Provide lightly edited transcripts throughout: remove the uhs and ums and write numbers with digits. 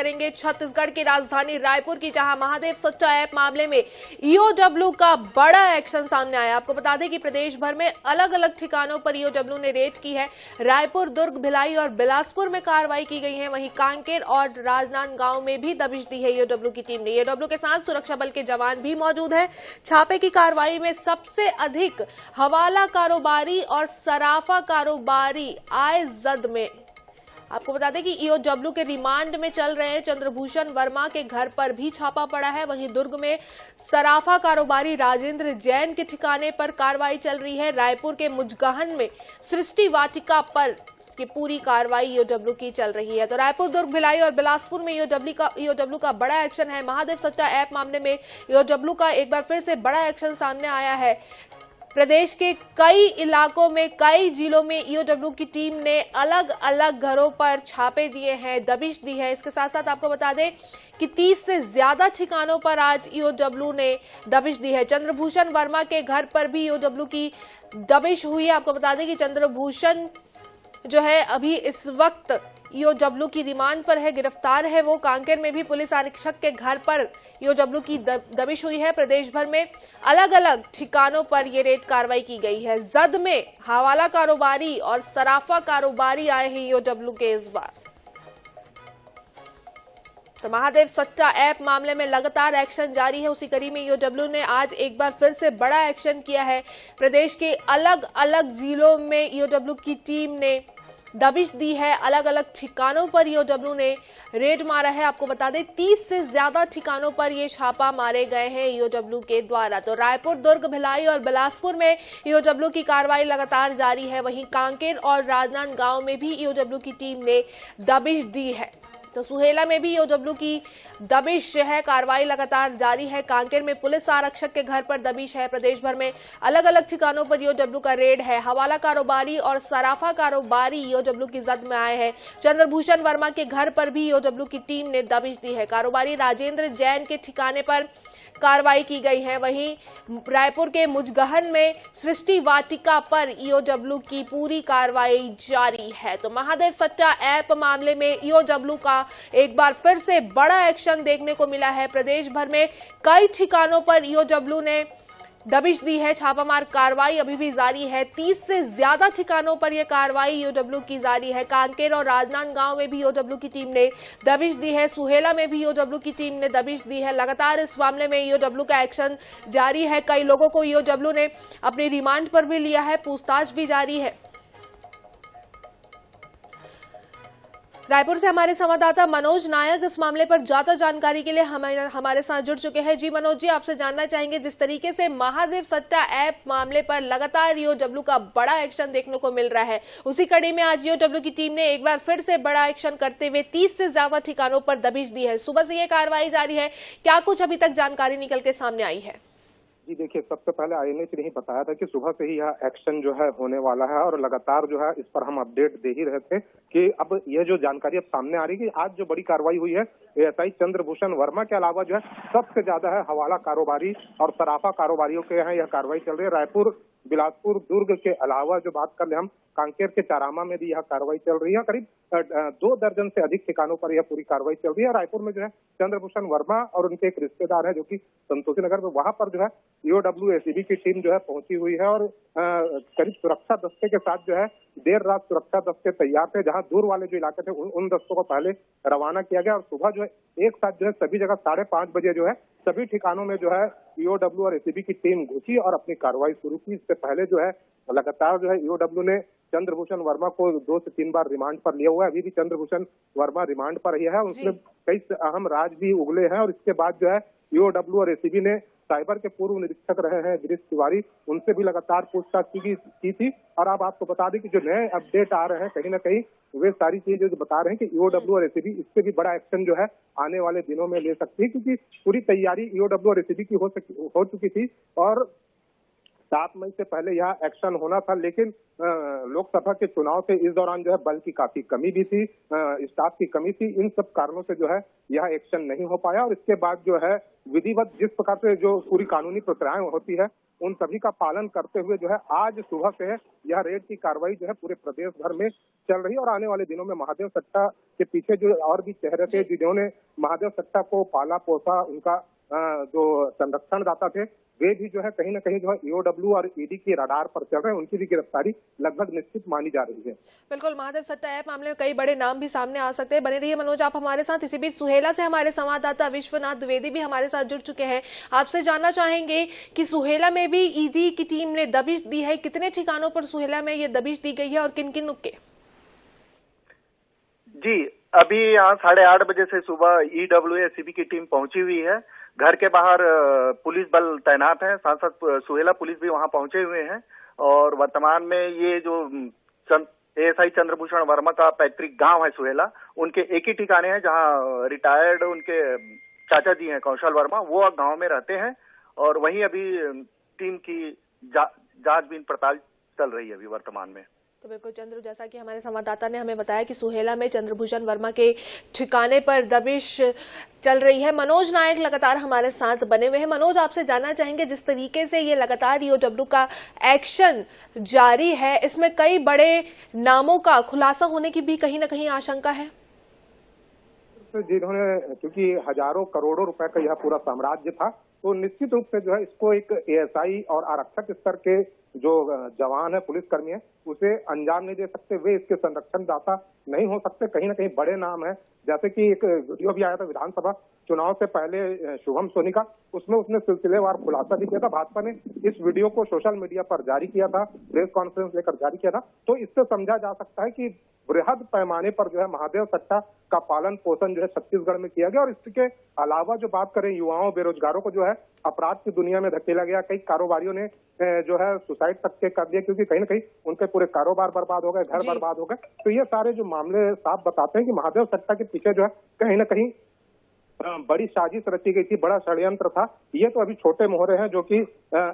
करेंगे छत्तीसगढ़ की राजधानी रायपुर की, जहां महादेव सट्टा ऐप मामले में ईओडब्ल्यू का बड़ा एक्शन सामने आया। आपको बता दें कि प्रदेश भर में अलग अलग ठिकानों पर ईओडब्ल्यू ने रेड की है। रायपुर, दुर्ग, भिलाई और बिलासपुर में कार्रवाई की गई है। वहीं कांकेर और राजनांदगांव में भी दबिश दी है ईओडब्ल्यू की टीम ने। ईओडब्ल्यू के साथ सुरक्षा बल के जवान भी मौजूद हैं। छापे की कार्रवाई में सबसे अधिक हवाला कारोबारी और सराफा कारोबारी आए जद में। आपको बता दें कि ईओडब्ल्यू के रिमांड में चल रहे चंद्रभूषण वर्मा के घर पर भी छापा पड़ा है। वहीं दुर्ग में सराफा कारोबारी राजेंद्र जैन के ठिकाने पर कार्रवाई चल रही है। रायपुर के मुजगहन में सृष्टि वाटिका पर की पूरी कार्रवाई ईओडब्ल्यू की चल रही है। तो रायपुर, दुर्ग, भिलाई और बिलासपुर में ईओडब्ल्यू का बड़ा एक्शन है। महादेव सट्टा ऐप मामले में ईओडब्ल्यू का एक बार फिर से बड़ा एक्शन सामने आया है। प्रदेश के कई इलाकों में, कई जिलों में ईओडब्ल्यू की टीम ने अलग अलग घरों पर छापे दिए हैं, दबिश दी है। इसके साथ साथ आपको बता दें कि 30 से ज्यादा ठिकानों पर आज ईओडब्ल्यू ने दबिश दी है। चंद्रभूषण वर्मा के घर पर भी ईओडब्ल्यू की दबिश हुई है। आपको बता दें कि चंद्रभूषण जो है अभी इस वक्त ईओडब्ल्यू की रिमांड पर है, गिरफ्तार है वो। कांकेर में भी पुलिस अधीक्षक के घर पर ईओडब्ल्यू की दबिश हुई है। प्रदेश भर में अलग अलग ठिकानों पर ये रेड कार्रवाई की गई है। जद में हवाला कारोबारी और सराफा कारोबारी आए हैं ईओडब्ल्यू के इस बार। तो महादेव सट्टा ऐप मामले में लगातार एक्शन जारी है। उसी कड़ी में ईओडब्ल्यू ने आज एक बार फिर से बड़ा एक्शन किया है। प्रदेश के अलग अलग जिलों में ईओडब्ल्यू की टीम ने दबिश दी है। अलग अलग ठिकानों पर ईओडब्ल्यू ने रेड मारा है। आपको बता दें 30 से ज्यादा ठिकानों पर ये छापा मारे गए हैं ईओडब्ल्यू के द्वारा। तो रायपुर, दुर्ग, भिलाई और बिलासपुर में ईओडब्ल्यू की कार्रवाई लगातार जारी है। वहीं कांकेर और राजनांदगांव में भी ईओडब्ल्यू की टीम ने दबिश दी है। तो सुहेला में भी ईओडब्ल्यू की दबिश है, कार्रवाई लगातार जारी है। कांकेर में पुलिस आरक्षक के घर पर दबिश है। प्रदेश भर में अलग अलग ठिकानों पर ईओडब्ल्यू का रेड है। हवाला कारोबारी और सराफा कारोबारी ईओडब्ल्यू की जद में आए हैं। चंद्रभूषण वर्मा के घर पर भी ईओडब्ल्यू की टीम ने दबिश दी है। कारोबारी राजेंद्र जैन के ठिकाने पर कार्रवाई की गई है। वहीं रायपुर के मुजगहन में सृष्टि वाटिका पर ईओडब्ल्यू की पूरी कार्रवाई जारी है। तो महादेव सट्टा ऐप मामले में ईओडब्ल्यू का एक बार फिर से बड़ा एक्शन देखने को मिला है। प्रदेश भर में कई ठिकानों पर ईओडब्ल्यू ने दबिश दी है। छापामार कार्रवाई अभी भी जारी है। 30 से ज्यादा ठिकानों पर यह कार्रवाई ईओडब्ल्यू की जारी है। कांकेर और राजनांदगांव में भी ईओडब्ल्यू की टीम ने दबिश दी है। सुहेला में भी ईओडब्ल्यू की टीम ने दबिश दी है। लगातार इस मामले में ईओडब्ल्यू का एक्शन जारी है। कई लोगों को ईओडब्ल्यू ने अपनी रिमांड पर भी लिया है, पूछताछ भी जारी है। रायपुर से हमारे संवाददाता मनोज नायक इस मामले पर ज्यादा जानकारी के लिए हमारे साथ जुड़ चुके हैं। जी मनोज जी, आपसे जानना चाहेंगे, जिस तरीके से महादेव सट्टा ऐप मामले पर लगातार ईओडब्ल्यू का बड़ा एक्शन देखने को मिल रहा है, उसी कड़ी में आज ईओडब्ल्यू की टीम ने एक बार फिर से बड़ा एक्शन करते हुए 30 से ज्यादा ठिकानों पर दबिश दी है। सुबह से ये कार्रवाई जारी है, क्या कुछ अभी तक जानकारी निकल के सामने आई है? जी देखिए, सबसे पहले आईएनएच ने ही बताया था कि सुबह से ही यह एक्शन जो है होने वाला है और लगातार जो है इस पर हम अपडेट दे ही रहे थे कि अब यह जो जानकारी अब सामने आ रही है कि आज जो बड़ी कार्रवाई हुई है एएसआई चंद्रभूषण वर्मा के अलावा जो है सबसे ज्यादा है हवाला कारोबारी और सराफा कारोबारियों के यहाँ यह कार्रवाई चल रही है। रायपुर, बिलासपुर, दुर्ग के अलावा जो बात कर ले हम कांकेर के चारामा में भी यह कार्रवाई चल रही है। करीब 2 दर्जन से अधिक ठिकानों पर यह पूरी कार्रवाई चल रही है। रायपुर में जो है चंद्रभूषण वर्मा और उनके एक रिश्तेदार है जो कि संतोषी नगर में, वहां पर जो है ईओडब्ल्यू एसीबी की टीम जो है पहुंची हुई है और करीब सुरक्षा दस्ते के साथ जो है देर रात सुरक्षा दस्ते तैयार थे। जहां दूर वाले जो इलाके थे उन दस्तों को पहले रवाना किया गया और सुबह जो है एक साथ जो है सभी जगह 5:30 बजे जो है सभी ठिकानों में जो है ईओडब्ल्यू और एसीबी की टीम घुसी और अपनी कार्रवाई शुरू की। इससे पहले जो है लगातार जो है ईओडब्ल्यू ने चंद्रभूषण वर्मा को 2 से 3 बार रिमांड पर लिया हुआ है। अभी भी चंद्रभूषण वर्मा रिमांड पर ही है। उसमें कई अहम राज भी उगले हैं और इसके बाद जो है ईओडब्ल्यू और एसीबी ने साइबर के पूर्व निरीक्षक रहे हैं गिरीश तिवारी, उनसे भी लगातार पूछताछ की थी। और अब आपको बता दें कि जो नए अपडेट आ रहे हैं कहीं ना कहीं वे सारी चीजें जो बता रहे हैं कि ईओडब्ल्यू और एसीबी इससे भी बड़ा एक्शन जो है आने वाले दिनों में ले सकती है, क्योंकि पूरी तैयारी ईओडब्ल्यू और एसीबी की हो चुकी थी और 7 मई से पहले यह एक्शन होना था, लेकिन लोकसभा के चुनाव से इस दौरान जो है बल की काफी कमी भी थी, स्टाफ की कमी थी। इन सब कारणों से जो है यह एक्शन नहीं हो पाया और इसके बाद जो है विधिवत जिस प्रकार से जो पूरी कानूनी प्रक्रियाएं होती है उन सभी का पालन करते हुए जो है आज सुबह से यह रेड की कार्रवाई जो है पूरे प्रदेश भर में चल रही है। और आने वाले दिनों में महादेव सट्टा के पीछे जो और भी चेहरे थे जिन्होंने महादेव सट्टा को पाला पोसा, उनका जो संरक्षण दाता थे, वे भी जो है कहीं ना कहीं जो है ईओडब्ल्यू और ईडी की रडार पर चल रहे हैं। उनकी भी गिरफ्तारी लगभग निश्चित मानी जा रही है। बिल्कुल, महादेव सट्टा ऐप मामले में कई बड़े नाम भी सामने आ सकते हैं। बने रहिए मनोज आप हमारे साथ। इसी बीच सुहेला से हमारे संवाददाता विश्वनाथ द्विवेदी भी हमारे साथ जुड़ चुके हैं। आपसे जानना चाहेंगे कि सुहेला में भी ईडी की टीम ने दबिश दी है, कितने ठिकानों पर सुहेला में ये दबिश दी गई है और किन किन नुक्के? जी, अभी यहाँ 8:30 बजे से सुबह ईडब्ल्यू एसीबी की टीम पहुंची हुई है। घर के बाहर पुलिस बल तैनात है, साथ साथ सुहेला पुलिस भी वहां पहुंचे हुए हैं। और वर्तमान में ये जो एएसआई चंद्रभूषण वर्मा का पैतृक गांव है सुहेला, उनके एक ही ठिकाने हैं जहां रिटायर्ड उनके चाचा जी हैं कौशल वर्मा, वो गांव में रहते हैं। और वहीं अभी टीम की जांचबीन पड़ताल चल रही है अभी वर्तमान में। तो बिल्कुल चंद्र, जैसा कि हमारे संवाददाता ने हमें बताया कि सुहेला में चंद्रभूषण वर्मा के ठिकाने पर दबिश चल रही है। मनोज नायक लगातार हमारे साथ बने हुए हैं। मनोज, आपसे जानना चाहेंगे, जिस तरीके से ये लगातार ईओडब्ल्यू का एक्शन जारी है, इसमें कई बड़े नामों का खुलासा होने की भी कहीं ना कहीं आशंका है। जिन्होंने, क्योंकि हजारों करोड़ों रुपए का यह पूरा साम्राज्य था, तो निश्चित रूप से जो है इसको एक एएसआई और आरक्षक स्तर के जो जवान है, पुलिसकर्मी है, उसे अंजाम नहीं दे सकते। वे इसके संरक्षण दाता नहीं हो सकते। कहीं ना कहीं बड़े नाम है, जैसे कि एक वीडियो भी आया था विधानसभा चुनाव से पहले शुभम सोनी का, उसमें उसने सिलसिलेवार खुलासा भी किया था। भाजपा ने इस वीडियो को सोशल मीडिया पर जारी किया था, प्रेस कॉन्फ्रेंस लेकर जारी किया था। तो इससे समझा जा सकता है कि बृहद पैमाने पर जो है महादेव सट्टा का पालन पोषण जो है छत्तीसगढ़ में किया गया। और इसके अलावा जो बात करें युवाओं, बेरोजगारों को जो है अपराध की दुनिया में धकेला गया। कई कारोबारियों ने जो है सुसाइड तक के कर दिया, क्योंकि कहीं ना कहीं उनके पूरे कारोबार बर्बाद हो गए, घर बर्बाद हो गए। तो ये सारे जो मामले साफ बताते हैं कि महादेव सट्टा के पीछे जो है कहीं ना कहीं बड़ी साजिश रची गई थी, बड़ा षड्यंत्र था। ये तो अभी छोटे मोहरे हैं जो कि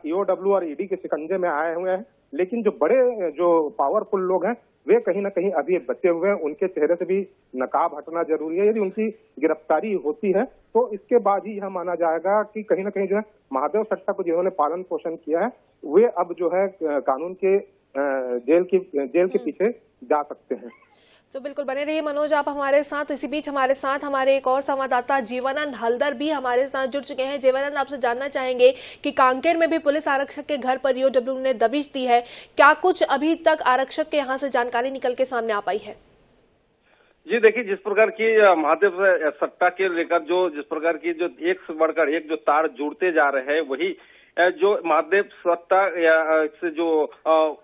ईओडब्ल्यू और ईडी के शिकंजे में आए हुए हैं, लेकिन जो बड़े जो पावरफुल लोग हैं वे कहीं ना कहीं अभी बचे हुए हैं। उनके चेहरे से भी नकाब हटना जरूरी है। यदि उनकी गिरफ्तारी होती है तो इसके बाद ही यह माना जाएगा कि कहीं ना कहीं जो है महादेव सट्टा को जिन्होंने पालन पोषण किया है वे अब जो है कानून के जेल के पीछे जा सकते हैं। तो बिल्कुल बने रहिए मनोज आप हमारे साथ। इसी बीच हमारे साथ हमारे एक और संवाददाता जीवानंद हलदर भी हमारे साथ जुड़ चुके हैं। जीवानंद, आपसे जानना चाहेंगे कि कांकेर में भी पुलिस आरक्षक के घर पर ईओडब्ल्यू ने दबिश दी है। क्या कुछ अभी तक आरक्षक के यहाँ से जानकारी निकल के सामने आ पाई है? जी देखिए, जिस प्रकार की महादेव सट्टा के लेकर जिस प्रकार की जो एक से बढ़कर एक जो तार जुड़ते जा रहे हैं, वही जो महादेव सट्टा से जो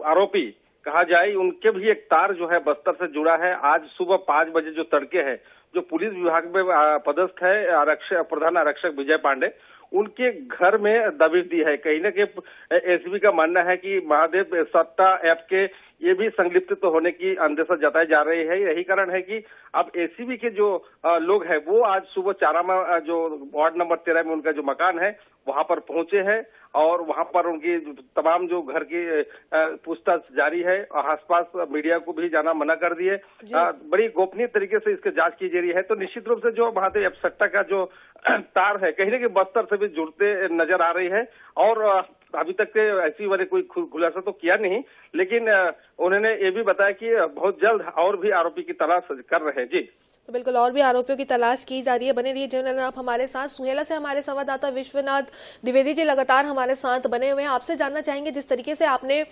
आरोपी कहा जाए, उनके भी एक तार जो है बस्तर से जुड़ा है। आज सुबह 5 बजे जो तड़के है, जो पुलिस विभाग में पदस्थ है प्रधान आरक्षक विजय पांडे, उनके घर में दबिश दी है। कहीं ना कहीं एसीबी का मानना है कि महादेव सट्टा ऐप के ये भी संलिप्त होने की अंदेशा जताई जा रही है। यही कारण है कि अब एसीबी के जो लोग हैं वो आज सुबह चारामा जो वार्ड नंबर 13 में उनका जो मकान है वहां पर पहुंचे हैं और वहां पर उनकी तमाम जो घर की पूछताछ जारी है। आसपास मीडिया को भी जाना मना कर दिए। बड़ी गोपनीय तरीके से इसकी जांच की जा रही है। तो निश्चित रूप से जो महादेव सट्टा का जो तार है कहीं ना कहीं बस्तर से भी जुड़ते नजर आ रही है। और अभी तक के ऐसी वाले कोई खुलासा तो किया नहीं, लेकिन उन्होंने ये भी बताया कि बहुत जल्द और भी आरोपी की तलाश कर रहे हैं। जी तो बिल्कुल और भी आरोपियों की तलाश की जा रही है। बने रहिए जीवनंदन आप हमारे साथ। सुहेला से हमारे संवाददाता विश्वनाथ द्विवेदी जी लगातार हमारे साथ बने हुए हैं। आपसे जानना चाहेंगे, जिस तरीके से आपने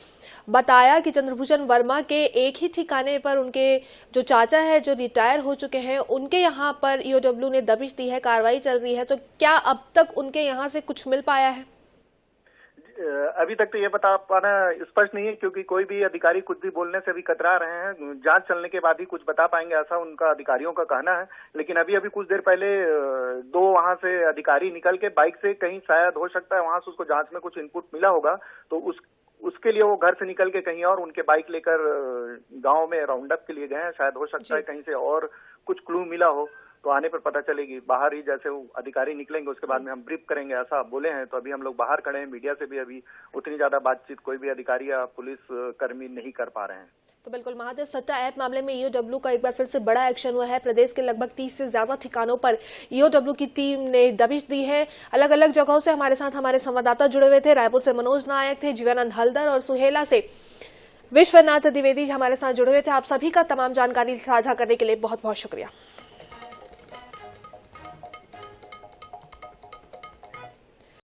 बताया कि चंद्रभूषण वर्मा के एक ही ठिकाने पर उनके जो चाचा है जो रिटायर हो चुके हैं, उनके यहाँ पर ईओडब्ल्यू ने दबिश दी है, कार्रवाई चल रही है, तो क्या अब तक उनके यहाँ से कुछ मिल पाया है? अभी तक तो ये बता पाना स्पष्ट नहीं है, क्योंकि कोई भी अधिकारी कुछ भी बोलने से अभी कतरा रहे हैं। जांच चलने के बाद ही कुछ बता पाएंगे, ऐसा उनका अधिकारियों का कहना है। लेकिन अभी कुछ देर पहले 2 वहां से अधिकारी निकल के बाइक से कहीं, शायद हो सकता है वहां से उसको जांच में कुछ इनपुट मिला होगा, तो उसके लिए वो घर से निकल के कहीं और उनके बाइक लेकर गांव में राउंड अप के लिए गए हैं। शायद हो सकता है कहीं से और कुछ क्लू मिला हो। तो आने पर पता चलेगी। बाहर ही जैसे वो अधिकारी निकलेंगे उसके बाद में हम ब्रीफ करेंगे, ऐसा बोले हैं। तो अभी हम लोग बाहर खड़े हैं, मीडिया से भी अभी उतनी ज्यादा बातचीत कोई भी अधिकारी या पुलिस कर्मी नहीं कर पा रहे हैं। तो बिल्कुल महादेव सट्टा ऐप मामले में ईओडब्ल्यू का एक बार फिर से बड़ा एक्शन हुआ है। प्रदेश के लगभग 30 से ज्यादा ठिकानों पर ईओडब्ल्यू की टीम ने दबिश दी है। अलग अलग जगहों से हमारे साथ हमारे संवाददाता जुड़े हुए थे। रायपुर से मनोज नायक थे, जीवानंद हल्दर और सुहेला से विश्वनाथ द्विवेदी हमारे साथ जुड़े हुए थे। आप सभी का तमाम जानकारी साझा करने के लिए बहुत बहुत शुक्रिया।